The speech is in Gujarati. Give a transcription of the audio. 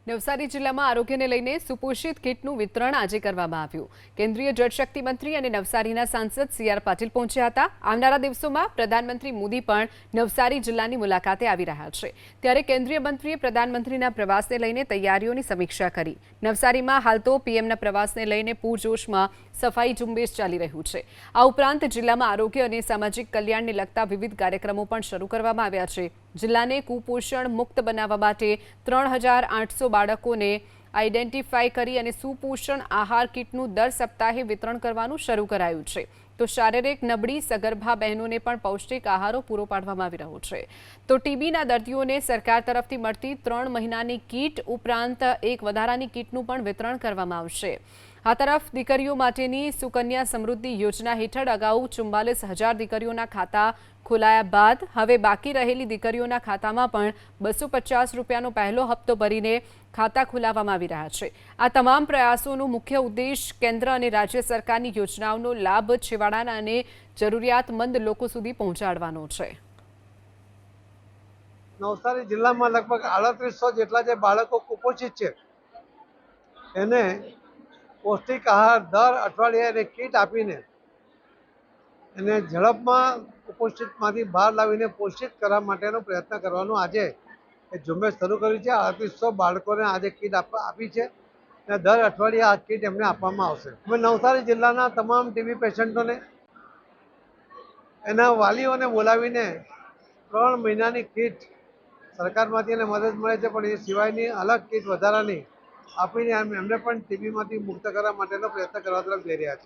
નવસારી જિલ્લામાં આરોગ્યને લઈને સુપોષિત કિટનું વિતરણ આજે કરવામાં આવ્યું। કેન્દ્રીય જળશક્તિ મંત્રી અને નવસારીના સાંસદ સી.આર. પાટીલ પહોંચ્યા હતા। આવનારા દિવસોમાં પ્રધાનમંત્રી મોદી પણ નવસારી જિલ્લાની મુલાકાતે આવી રહ્યા છે। ત્યારે કેન્દ્રીય મંત્રીએ પ્રધાનમંત્રીના પ્રવાસને લઈને તૈયારીઓની સમીક્ષા કરી। નવસારીમાં હાલ તો પીએમના પ્રવાસને લઈને પૂરજોશમાં સફાઈ ઝુંબેશ ચાલી રહ્યું છે। આ ઉપરાંત જિલ્લામાં આરોગ્ય અને સામાજિક કલ્યાણને લગતા વિવિધ કાર્યક્રમો પણ શરૂ કરવામાં આવ્યા છે। જિલ્લાને કુપોષણ મુક્ત બનાવવા માટે 3800 બાળકોને આઈડેન્ટિફાઈ કરી અને સુપોષણ આહાર કિટનું દર સપ્તાહે વિતરણ કરવાનું શરૂ કરાયું છે। તો શારીરિક નબળી સગર્ભા બહેનોને પણ પૌષ્ટિક આહારો પૂરો પાડવામાં આવી રહ્યો છે। તો ટીબીના દર્દીઓને સરકાર તરફથી મળતી 3 મહિનાની કીટ ઉપરાંત એક વધારાની કીટનું પણ વિતરણ કરવામાં આવશે। આ તરફ દીકરીઓ માટેની સુકન્યા સમૃદ્ધિ યોજના હેઠળ અગાઉ 44,000 દીકરીઓના ખાતા ખોલાયા બાદ હવે બાકી રહેલી દીકરીઓના ખાતામાં પણ ₹250નો પહેલો હપ્તો ભરીને ખાતા ખોલાવવામાં આવી રહ્યા છે। આ તમામ પ્રયાસોનો મુખ્ય ઉદ્દેશ કેન્દ્ર અને રાજ્ય સરકારની યોજનાઓનો લાભ છેવાડાના અને જરૂરિયાતમંદ લોકો સુધી પહોંચાડવાનો છે। નવસારી જિલ્લામાં લગભગ 3800 જેટલા જે બાળકો કુપોષિત છે એને પૌષ્ટિક આહાર દર અઠવાડિયે એને કીટ આપીને એને ઝડપમાં કુપોષિતમાંથી બહાર લાવીને પોષિત કરવા માટેનો પ્રયત્ન કરવાનો આજે એ ઝુંબેશ શરૂ કરી છે। 3800 બાળકોને આજે કીટ આપી છે અને દર અઠવાડિયે આ કીટ એમને આપવામાં આવશે। અમે નવસારી જિલ્લાના તમામ ટીબી પેશન્ટોને એના વાલીઓને બોલાવીને 3 મહિનાની કીટ સરકારમાંથી એને મદદ મળે છે, પણ એ સિવાયની અલગ કીટ વધારાની આપીને એમને પણ ટીબીમાંથી મુક્ત કરવા માટેનો પ્રયત્ન કરવા તરફ જઈ રહ્યા છે।